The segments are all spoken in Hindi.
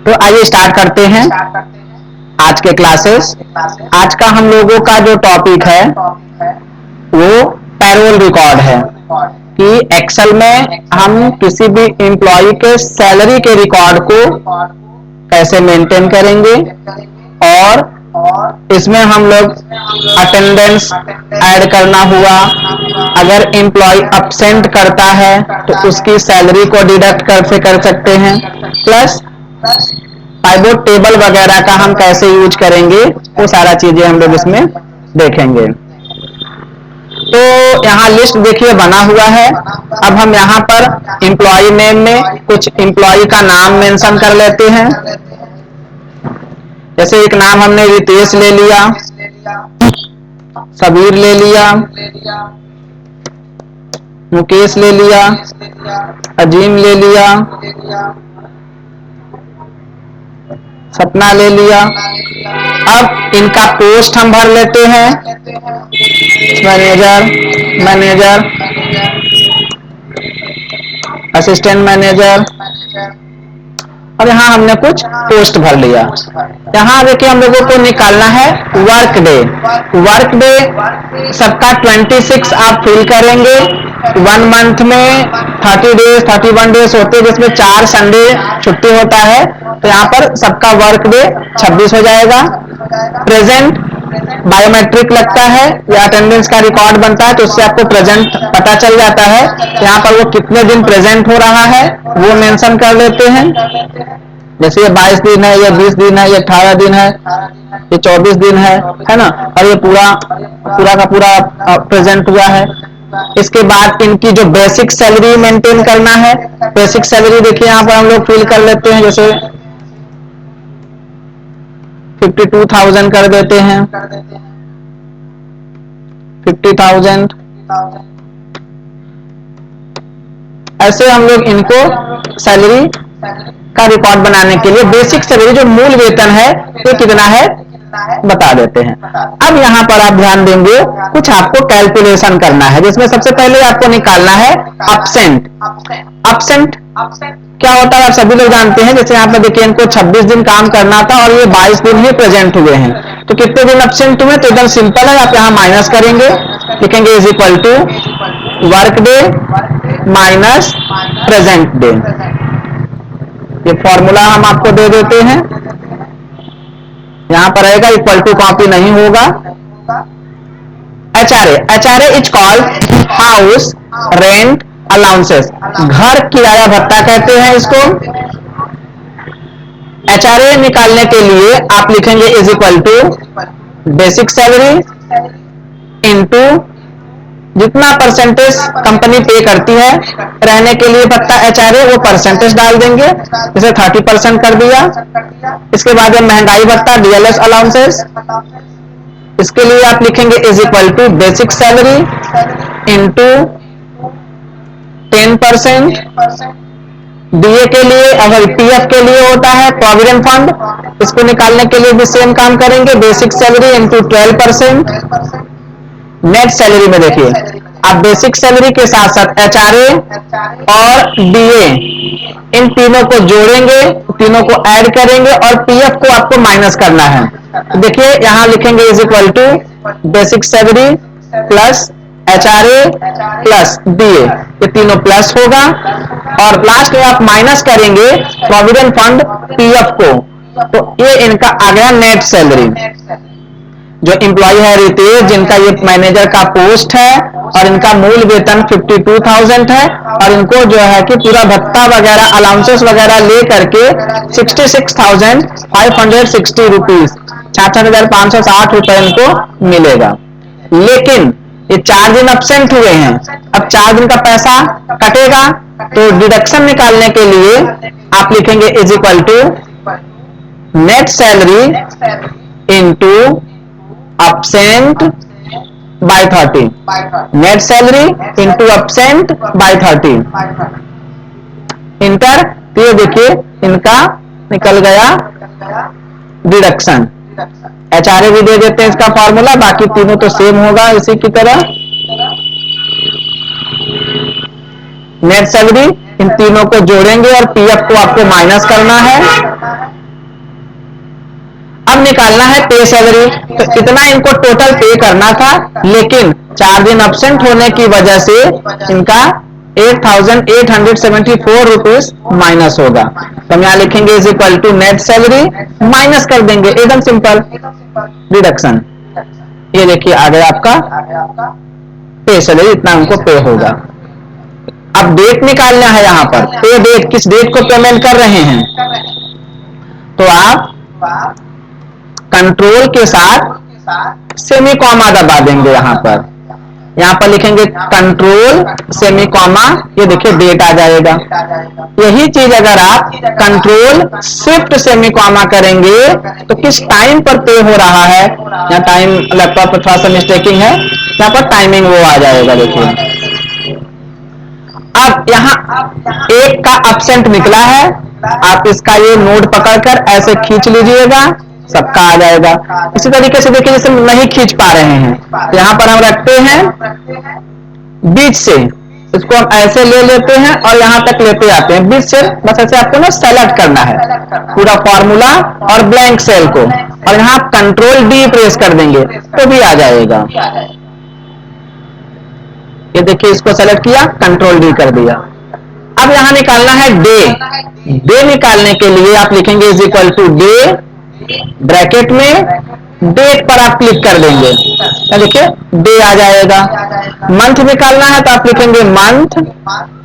तो आइए स्टार्ट करते हैं आज के क्लासेस। आज का हम लोगों का जो टॉपिक है वो पैरोल रिकॉर्ड है कि एक्सेल में हम किसी भी एम्प्लॉय के सैलरी के रिकॉर्ड को कैसे मेंटेन करेंगे, और इसमें हम लोग अटेंडेंस ऐड करना हुआ, अगर एम्प्लॉय अब्सेंट करता है तो उसकी सैलरी को डिडक्ट कैसे कर सकते हैं, प्लस पाइवोट टेबल वगैरह का हम कैसे यूज करेंगे, वो सारा चीजें हम लोग इसमें देखेंगे। तो यहाँ लिस्ट देखिए बना हुआ है। अब हम यहाँ पर एम्प्लॉय नेम में कुछ एम्प्लॉय का नाम मेंशन कर लेते हैं। जैसे एक नाम हमने रितेश ले लिया, सबीर ले लिया, मुकेश ले लिया, अजीम ले लिया, सपना ले लिया। अब इनका पोस्ट हम भर लेते हैं, मैनेजर, मैनेजर, असिस्टेंट मैनेजर, और यहाँ हमने कुछ पोस्ट भर लिया। यहाँ देखिए हम लोगों को निकालना है वर्क डे। वर्क डे सबका 26 आप फिल करेंगे। 1 मंथ में 30 डेज 31 डेज होते हैं, जिसमें 4 संडे छुट्टी होता है, तो यहाँ पर सबका वर्क डे 26 हो जाएगा। प्रेजेंट बायोमेट्रिक लगता है या अटेंडेंस का रिकॉर्ड बनता है, तो उससे आपको प्रेजेंट पता चल जाता है। यहाँ पर वो कितने दिन प्रेजेंट हो रहा है वो मेंशन कर लेते हैं। जैसे ये 22 दिन है, ये 20 दिन है, ये 18 दिन है, ये 24 दिन है ना, और ये पूरा का पूरा प्रेजेंट हुआ है। इसके बाद इनकी जो बेसिक सैलरी मेंटेन करना है, बेसिक सैलरी देखिए यहाँ पर हम लोग फिल कर लेते हैं। जैसे 52,000 कर देते हैं, 50,000, ऐसे हम लोग इनको सैलरी का रिकॉर्ड बनाने के लिए बेसिक सैलरी जो मूल वेतन है ये कितना है बता देते हैं। अब यहाँ पर आप ध्यान देंगे, कुछ आपको कैलकुलेशन करना है, जिसमें सबसे पहले आपको निकालना है अब्सेंट। अब्सेंट क्या होता है आप सभी लोग जानते हैं। जैसे यहाँ पर देखिए इनको 26 दिन काम करना था और ये 22 दिन ही प्रेजेंट हुए हैं, तो कितने दिन अब्सेंट हुए, तो एकदम सिंपल है, आप यहाँ माइनस करेंगे, लिखेंगे is equal to work day minus present day. ये फॉर्मूला हम आपको दे देते हैं, यहां पर रहेगा, इक्वल टू कॉपी नहीं होगा। HRA, HRA is called house rent allowances, घर किराया भत्ता कहते हैं इसको। एचआरए निकालने के लिए आप लिखेंगे is equal to basic salary into जितना परसेंटेज कंपनी पे करती है रहने के लिए भत्ता एचआरए, वो परसेंटेज डाल देंगे, जैसे 30% कर दिया। इसके बाद महंगाई भत्ता डीएलएस अलाउंसेस, इसके लिए आप लिखेंगे is equal to basic salary into 10%। DA के लिए, अगर पीएफ के लिए होता है प्रोविडेंट फंड, इसको निकालने के लिए भी सेम काम करेंगे, basic salary into 12%। Net salary में देखिए आप बेसिक सैलरी के साथ साथ एचआरए और डीए इन तीनों को जोड़ेंगे, तीनों को ऐड करेंगे और पीएफ को आपको माइनस करना है। देखिए यहां लिखेंगे is equal to basic salary plus HRA plus DA, ये तीनों प्लस होगा, और लास्ट में आप माइनस करेंगे प्रोविडेंट फंड पीएफ को, तो ये इनका आ गया नेट सैलरी। जो एम्प्लॉय है रितेश, जिनका ये मैनेजर का पोस्ट है और इनका मूल वेतन 52,000 है, और इनको जो है कि पूरा भत्ता वगैरह अलाउंसेस वगैरह ले करके 66,560 रुपीज, 66,560 रुपए इनको मिलेगा। लेकिन ये 4 दिन अब्सेंट हुए हैं, अब 4 दिन का पैसा कटेगा, तो डिडक्शन निकालने के लिए आप लिखेंगे is equal to net salary into absent by 30, net salary into absent by 30, into. तो ये देखिए इनका निकल गया डिडक्शन। एचआरए भी दे देते हैं इसका फॉर्मूला, बाकी तीनों तो सेम होगा इसी की तरह। नेट सैलरी इन तीनों को जोड़ेंगे और पीएफ को आपको माइनस करना है। अब निकालना है पे सैलरी। तो इतना इनको टोटल पे करना था, लेकिन 4 दिन अब्सेंट होने की वजह से इनका 8,874 रुपीज माइनस होगा। तो हम यहां लिखेंगे is equal to net salary, minus कर देंगे, एकदम सिंपल रिडक्शन। ये देखिए आ गया आपका पे सैलरी, इतना उनको पे होगा। अब डेट निकालना है, यहां पर पे डेट, किस डेट को पेमेंट कर रहे हैं। तो आप कंट्रोल के साथ सेमी कॉमा दबा देंगे। यहां पर लिखेंगे कंट्रोल सेमी कॉमा, ये देखिए डेट आ जाएगा। यही चीज अगर आप कंट्रोल शिफ्ट सेमी कॉमा करेंगे तो किस टाइम पर पे हो रहा है, यहाँ टाइम लैपटॉप पर थोड़ा सा मिस्टेकिंग है, यहाँ पर टाइमिंग वो आ जाएगा। देखिए अब यहां एक का एब्सेंट निकला है, आप इसका ये नोट पकड़कर ऐसे खींच लीजिएगा, सबका आ जाएगा। इसी तरीके से देखिए जैसे नहीं खींच पा रहे हैं, तो यहां पर हम रखते हैं बीच से, इसको हम ऐसे ले लेते हैं और यहां तक लेते आते हैं बीच से। बस ऐसे आपको ना सेलेक्ट करना है पूरा फॉर्मूला और ब्लैंक सेल को, और यहां कंट्रोल डी प्रेस कर देंगे तो भी आ जाएगा। ये देखिए इसको सेलेक्ट किया, कंट्रोल डी कर दिया। अब यहां निकालना है डे। डे निकालने के लिए आप लिखेंगे is equal to day, bracket में डेट पर आप क्लिक कर देंगे, देखिए डे आ जाएगा। मंथ निकालना है तो आप लिखेंगे मंथ,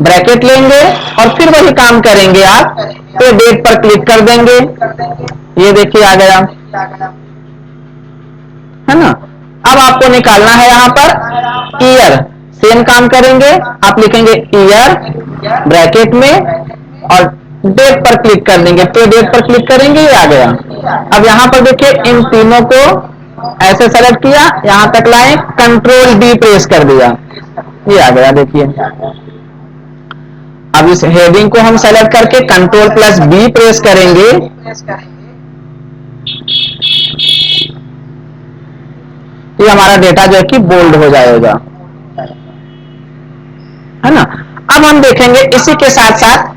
ब्रैकेट लेंगे और फिर वही काम करेंगे आप, तो डेट पर क्लिक कर देंगे, ये देखिए आ गया, है ना। अब आपको निकालना है यहां पर ईयर, सेम काम करेंगे, आप लिखेंगे ईयर ब्रैकेट में और डेट पर क्लिक कर देंगे, तो डेट पर क्लिक करेंगे, ये आ गया। अब यहां पर देखिए इन तीनों को ऐसे सेलेक्ट किया, यहां तक लाए, कंट्रोल डी प्रेस कर दिया, ये आ गया। देखिए अब इस हेडिंग को हम सेलेक्ट करके कंट्रोल प्लस बी प्रेस करेंगे, तो हमारा डेटा जो है कि बोल्ड हो जाएगा, है ना। अब हम देखेंगे इसी के साथ साथ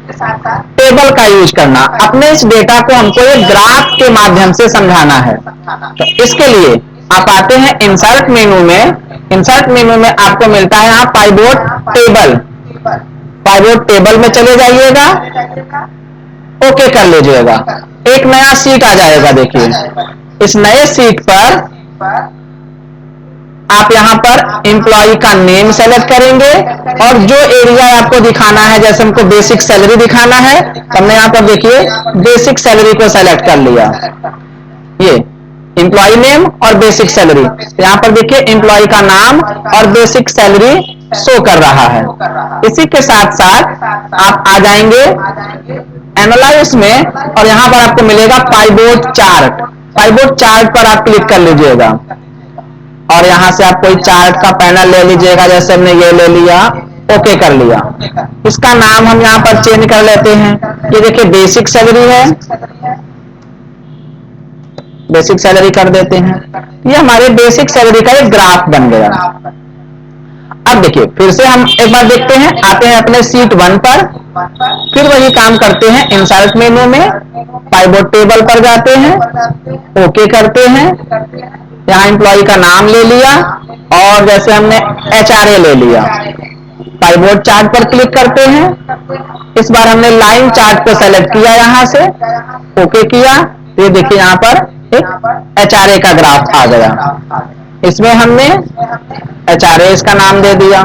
टेबल का यूज करना। अपने इस डेटा को हमको एक ग्राफ के माध्यम से समझाना है, तो इसके लिए आप आते हैं इंसर्ट मेनू में। इंसर्ट मेनू में आपको मिलता है यहाँ पाइवोट टेबल, पाइवोट टेबल में चले जाइएगा, ओके कर लीजिएगा, एक नया सीट आ जाएगा। देखिए इस नए सीट पर आप यहां पर एम्प्लॉय का नेम सेलेक्ट करेंगे और जो एरिया आपको दिखाना है, जैसे हमको बेसिक सैलरी दिखाना है, तो हमने यहां पर देखिए बेसिक सैलरी को सेलेक्ट कर लिया, ये एम्प्लॉय नेम और बेसिक सैलरी। यहां पर देखिए एम्प्लॉय का नाम और बेसिक सैलरी शो कर रहा है। इसी के साथ साथ आप आ जाएंगे एनालाइज में और यहां पर आपको मिलेगा पाइवोट चार्ट। पाइवोट चार्ट पर आप क्लिक कर लीजिएगा और यहां से आप कोई चार्ट का पैनल ले लीजिएगा, जैसे हमने ये ले लिया, ओके कर लिया। इसका नाम हम यहां पर चेंज कर लेते हैं, ये देखिए बेसिक सैलरी है, बेसिक सैलरी कर देते हैं, ये हमारे बेसिक सैलरी का एक ग्राफ बन गया। अब देखिए फिर से हम एक बार देखते हैं, आते हैं अपने सीट 1 पर, फिर वही काम करते हैं इंसर्ट मेनू में, पाइवोट टेबल पर जाते हैं, ओके करते हैं, यहाँ एम्प्लॉय का नाम ले लिया और जैसे हमने एचआरए ले लिया, पाइवोट चार्ट पर क्लिक करते हैं। इस बार हमने लाइन चार्ट को सेलेक्ट किया, यहां से ओके किया, ये देखिए यहां पर एक एचआरए का ग्राफ आ गया। इसमें हमने एचआरए इसका नाम दे दिया।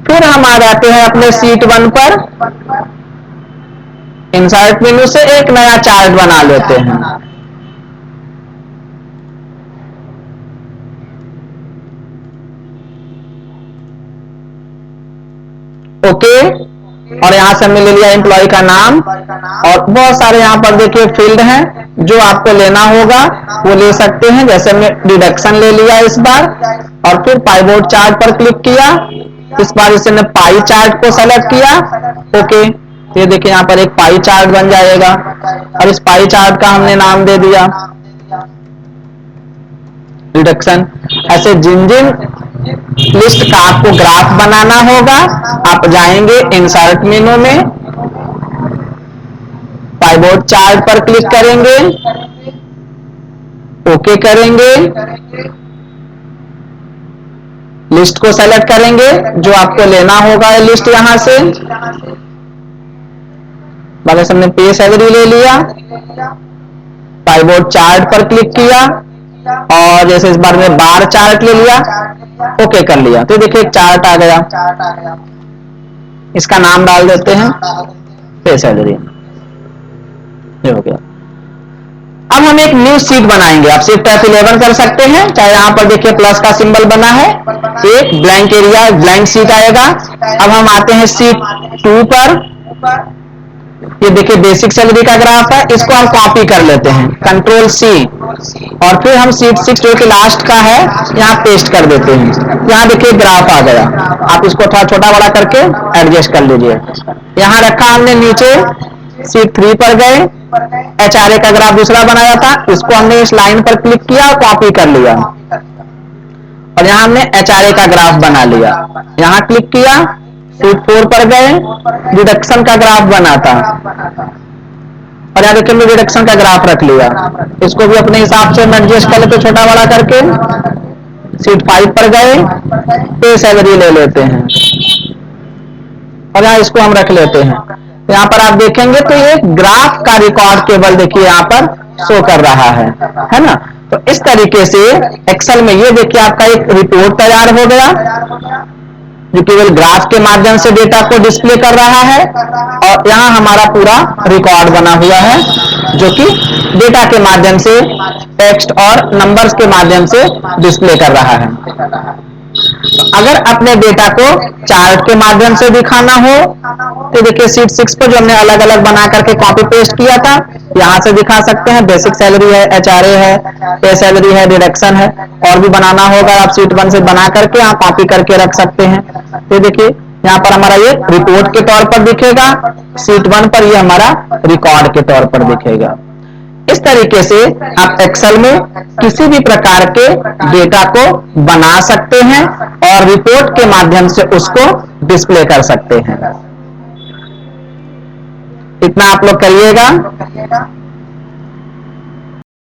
फिर हम आ जाते हैं अपने सीट 1 पर, इंसर्ट मेनू से एक नया चार्ट बना लेते हैं, ओके, और यहां से हमने ले लिया एम्प्लॉय का नाम और बहुत सारे यहां पर देखिए फील्ड हैं, जो आपको लेना होगा वो ले सकते हैं। जैसे हमने डिडक्शन ले लिया इस बार और फिर पाइवोट चार्ट पर क्लिक किया, इस बार इसने पाई चार्ट को सेलेक्ट किया, ओके, ये देखिए यहां पर एक पाई चार्ट बन जाएगा और इस पाई चार्ट का हमने नाम दे दिया डिडक्शन। ऐसे जिन जिन लिस्ट का आपको ग्राफ बनाना होगा। आप जाएंगे इंसर्ट मेनू में, पाइवोट चार्ट पर क्लिक करेंगे, ओके करेंगे, लिस्ट को सेलेक्ट करेंगे जो आपको लेना होगा लिस्ट यहां से। मैंने हमने पे सैलरी ले लिया, पाइवोट चार्ट पर क्लिक किया और जैसे इस बार में बार चार्ट ले लिया, ओके कर लिया। तो देखिए एक चार्ट आ गया, इसका नाम डाल देते हैं पे सैलरी, ये हो गया। अब हम एक न्यू सीट बनाएंगे। आप सीट F11 कर सकते हैं, चाहे यहां पर देखिए प्लस का सिंबल बना है, एक ब्लैंक एरिया ब्लैंक सीट आएगा। अब हम आते हैं सीट 2 पर। ये देखिए बेसिक सैलरी का ग्राफ है, इसको हम कॉपी कर लेते हैं, कंट्रोल सी, और फिर हम सीट 6 जो कि लास्ट का है यहां पेस्ट कर देते हैं। यहां देखिए ग्राफ आ गया, आप इसको थोड़ा छोटा बड़ा करके एडजस्ट कर लीजिए। यहां रखा हमने नीचे, सीट 3 पर गए, एचआरए का ग्राफ दूसरा बनाया था, इसको हमने इस लाइन पर क्लिक किया और कॉपी कर लिया, और यहां हमने एचआरए का ग्राफ बना लिया। यहां क्लिक किया, सीट 4 पर गए, डिडक्शन का ग्राफ बना था, और यहां देखिए हमने डिडक्शन का ग्राफ रख लिया। इसको भी अपने हिसाब से एडजस्ट कर लेते छोटा बड़ा करके। सीट 5 पर गए, पे सैलरी ले लेते हैं और यहां इसको हम रख लेते हैं। यहां पर आप देखेंगे तो ये ग्राफ का रिकॉर्ड केवल देखिए यहां पर शो कर रहा है ना। तो इस तरीके से एक्सेल में ये देखिए आपका एक रिपोर्ट तैयार हो गया जो केवल ग्राफ के माध्यम से डेटा को डिस्प्ले कर रहा है, और यहां हमारा पूरा रिकॉर्ड बना हुआ है जो कि डेटा के माध्यम से, टेक्स्ट और नंबर्स के माध्यम से डिस्प्ले कर रहा है। अगर अपने डेटा को चार्ट के माध्यम से दिखाना हो तो देखिए सीट 6 पर जो हमने अलग अलग बना करके कॉपी पेस्ट किया था, यहां से दिखा सकते हैं। बेसिक सैलरी है, एचआरए है, पे सैलरी है, डिडक्शन है, और भी बनाना होगा आप सीट 1 से बना करके यहां कॉपी करके रख सकते हैं। तो देखिए यहां पर हमारा ये रिपोर्ट के तौर पर दिखेगा, सीट 1 पर ये हमारा रिकॉर्ड के तौर पर दिखेगा। इस तरीके से आप एक्सेल में किसी भी प्रकार के डेटा को बना सकते हैं और रिपोर्ट के माध्यम से उसको डिस्प्ले कर सकते हैं। इतना आप लोग करिएगा।